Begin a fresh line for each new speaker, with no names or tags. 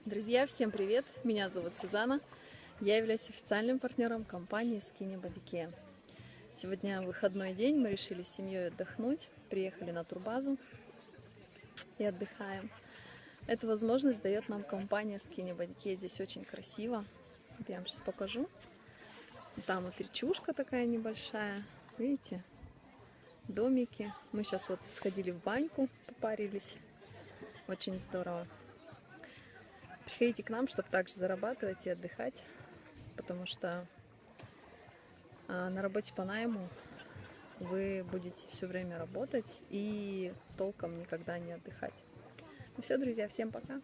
Друзья, всем привет! Меня зовут Сюзанна. Я являюсь официальным партнером компании Skinny Body Care. Сегодня выходной день, мы решили с семьей отдохнуть. Приехали на турбазу и отдыхаем. Эту возможность дает нам компания Skinny Body Care. Здесь очень красиво. Вот я вам сейчас покажу. Там вот речушка такая небольшая. Видите? Домики. Мы сейчас вот сходили в баньку, попарились. Очень здорово. Приходите к нам, чтобы также зарабатывать и отдыхать, потому что на работе по найму вы будете все время работать и толком никогда не отдыхать. Ну все, друзья, всем пока!